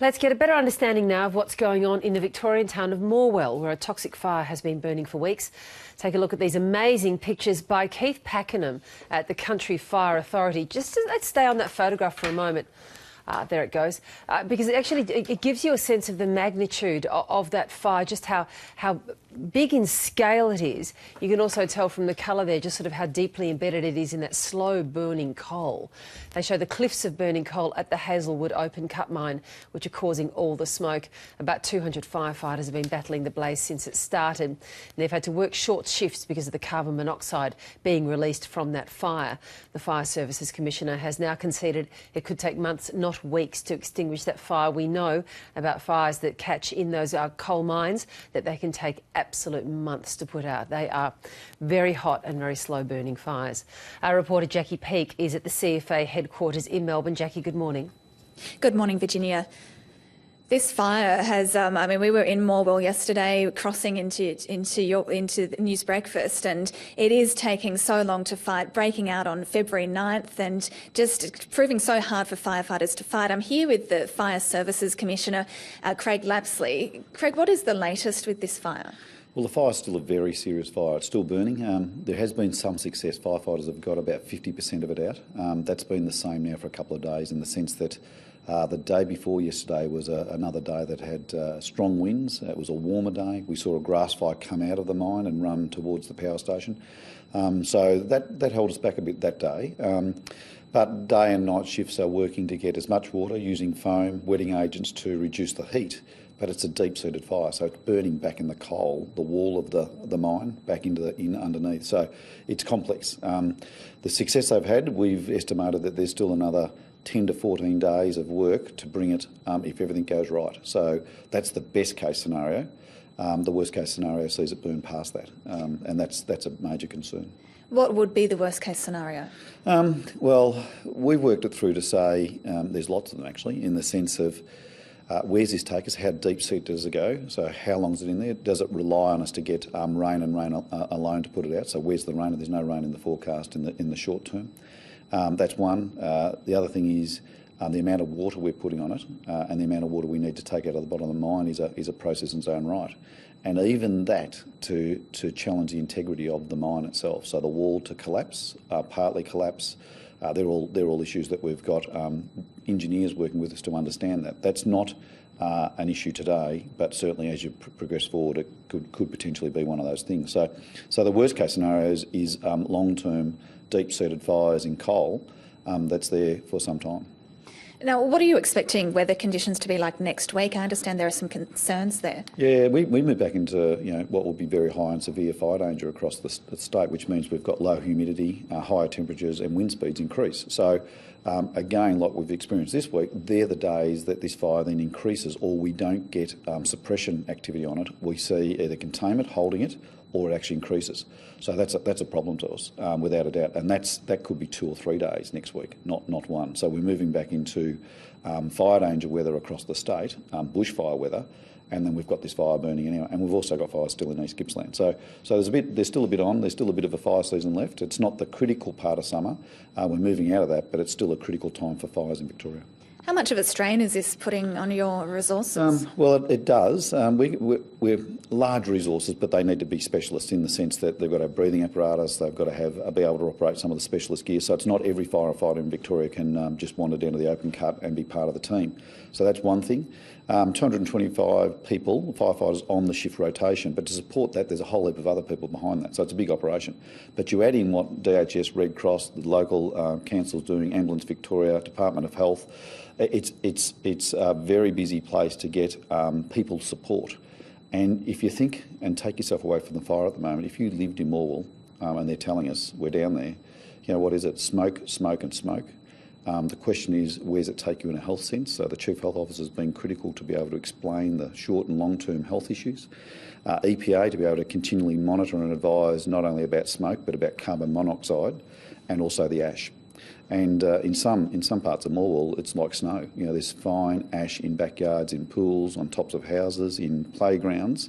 Let's get a better understanding now of what's going on in the Victorian town of Morwell, where a toxic fire has been burning for weeks. Take a look at these amazing pictures by Keith Pakenham at the Country Fire Authority. Let's stay on that photograph for a moment. There it goes, because it gives you a sense of the magnitude of that fire, just how big in scale it is. You can also tell from the colour there just sort of how deeply embedded it is in that slow burning coal. They show the cliffs of burning coal at the Hazelwood open cut mine, which are causing all the smoke. About 200 firefighters have been battling the blaze since it started. And they've had to work short shifts because of the carbon monoxide being released from that fire. The Fire Services Commissioner has now conceded it could take months, not weeks, to extinguish that fire. We know about fires that catch in those coal mines that they can take absolute months to put out. They are very hot and very slow burning fires. Our reporter Jackie Peake is at the CFA headquarters in Melbourne. Jackie, good morning. Good morning, Virginia. This fire has, we were in Morwell yesterday, crossing into the news breakfast, and it is taking so long to fight, breaking out on February 9th and just proving so hard for firefighters to fight. I'm here with the Fire Services Commissioner, Craig Lapsley. Craig, what is the latest with this fire? Well, the fire's still a very serious fire. It's still burning. There has been some success. Firefighters have got about 50% of it out. That's been the same now for a couple of days, in the sense that the day before yesterday was another day that had strong winds. It was a warmer day. We saw a grass fire come out of the mine and run towards the power station. So that held us back a bit that day. But day and night shifts are working to get as much water, using foam, wetting agents to reduce the heat. But it's a deep-seated fire, so it's burning back in the coal, the wall of the mine, back into underneath. So it's complex. The success they've had, we've estimated that there's still another 10 to 14 days of work to bring it, if everything goes right. So that's the best-case scenario. The worst-case scenario sees it burn past that, and that's a major concern. What would be the worst-case scenario? Well, we've worked it through to say there's lots of them, actually, in the sense of where's this take us? How deep seat does it go? So how long is it in there? Does it rely on us to get rain and rain alone to put it out? So where's the rain? There's no rain in the forecast in the short term. That's one. The other thing is the amount of water we're putting on it, and the amount of water we need to take out of the bottom of the mine is a process in its own right. And even that to challenge the integrity of the mine itself. So the wall to collapse, partly collapse. They're all issues that we've got engineers working with us to understand that. That's not an issue today, but certainly as you progress forward, it could potentially be one of those things. So the worst case scenario is long-term, deep-seated fires in coal that's there for some time. Now, what are you expecting weather conditions to be like next week? I understand there are some concerns there. Yeah, we move back into what will be very high and severe fire danger across the state, which means we've got low humidity, higher temperatures, and wind speeds increase. So again, like we've experienced this week, they're the days that this fire then increases, or we don't get suppression activity on it. We see either containment holding it, or it actually increases. So that's a problem to us, without a doubt. And that could be 2 or 3 days next week, not one. So we're moving back into fire danger weather across the state, bushfire weather, and then we've got this fire burning anyway. And we've also got fires still in East Gippsland. So there's still a bit on. There's still a bit of a fire season left. It's not the critical part of summer. We're moving out of that, but it's still a critical time for fires in Victoria. How much of a strain is this putting on your resources? Well, it does. We're large resources, but they need to be specialists in the sense that they've got to have breathing apparatus, they've got to be able to operate some of the specialist gear. So it's not every firefighter in Victoria can just wander down to the open cut and be part of the team. So that's one thing. 225 people, firefighters on the shift rotation, but to support that there's a whole heap of other people behind that, so it's a big operation. But you add in what DHS, Red Cross, the local council's doing, Ambulance Victoria, Department of Health. It's a very busy place to get people support. And if you think and take yourself away from the fire at the moment, if you lived in Morwell and they're telling us we're down there, what is it? Smoke, smoke and smoke. The question is, where does it take you in a health sense? So the Chief Health Officer has been critical to be able to explain the short and long-term health issues. EPA to be able to continually monitor and advise not only about smoke but about carbon monoxide and also the ash. And in some parts of Morwell, it's like snow. There's fine ash in backyards, in pools, on tops of houses, in playgrounds,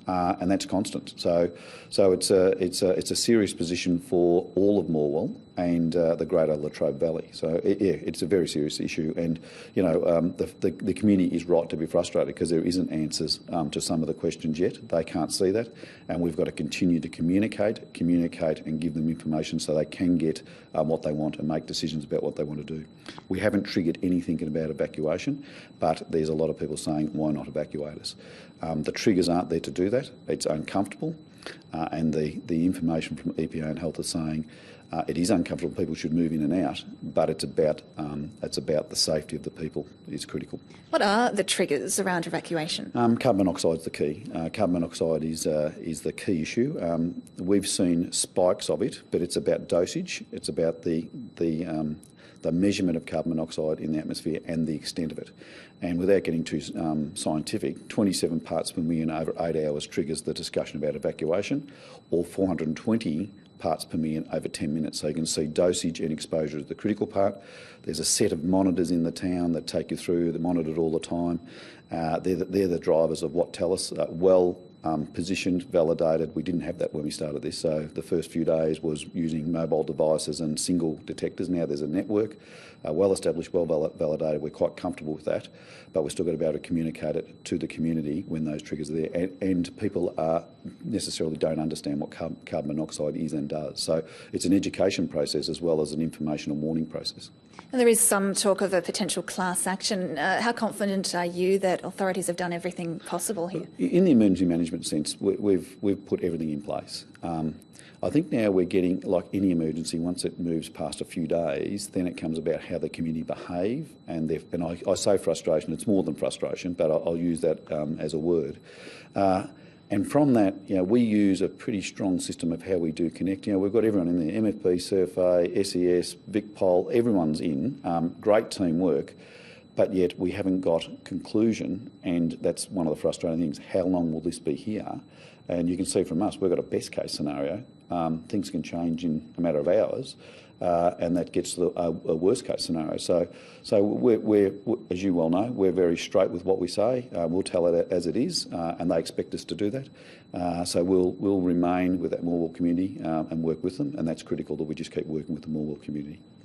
and that's constant. So it's a serious position for all of Morwell, and the Greater Latrobe Valley. So it's a very serious issue, and the community is right to be frustrated because there isn't answers to some of the questions yet. They can't see that, and we've got to continue to communicate and give them information so they can get what they want and make decisions about what they want to do. We haven't triggered anything about evacuation, but there's a lot of people saying, why not evacuate us? The triggers aren't there to do that. It's uncomfortable, and the information from EPA and Health is saying it is uncomfortable. People should move in and out, but it's about the safety of the people is critical. What are the triggers around evacuation? Carbon monoxide is the key. Carbon monoxide is the key issue. We've seen spikes of it, but it's about dosage. It's about the measurement of carbon monoxide in the atmosphere and the extent of it. And without getting too scientific, 27 parts per million over 8 hours triggers the discussion about evacuation, or 420 parts per million over 10 minutes. So you can see dosage and exposure is the critical part. There's a set of monitors in the town that take you through, they're monitored all the time. They're the drivers of what tell us. Positioned, validated. We didn't have that when we started this, so the first few days was using mobile devices and single detectors. Now there's a network, well established, well validated. We're quite comfortable with that, but we've still got to be able to communicate it to the community when those triggers are there. And people necessarily don't understand what carbon monoxide is and does. So it's an education process as well as an information and warning process. And there is some talk of a potential class action. How confident are you that authorities have done everything possible here? In the emergency management sense, we've put everything in place. I think now we're getting, like any emergency, once it moves past a few days, then it comes about how the community behave. And I say frustration, it's more than frustration, but I'll use that as a word. And from that, we use a pretty strong system of how we do connect. We've got everyone in there, MFP, SURFA, SES, VicPol, everyone's in. Great teamwork, but yet we haven't got conclusion, and that's one of the frustrating things. How long will this be here? And you can see from us, we've got a best case scenario. Things can change in a matter of hours, and that gets to a worst case scenario. So we're, as you well know, we're very straight with what we say. We'll tell it as it is, and they expect us to do that. So we'll remain with that Morwell community and work with them, and that's critical that we just keep working with the Morwell community.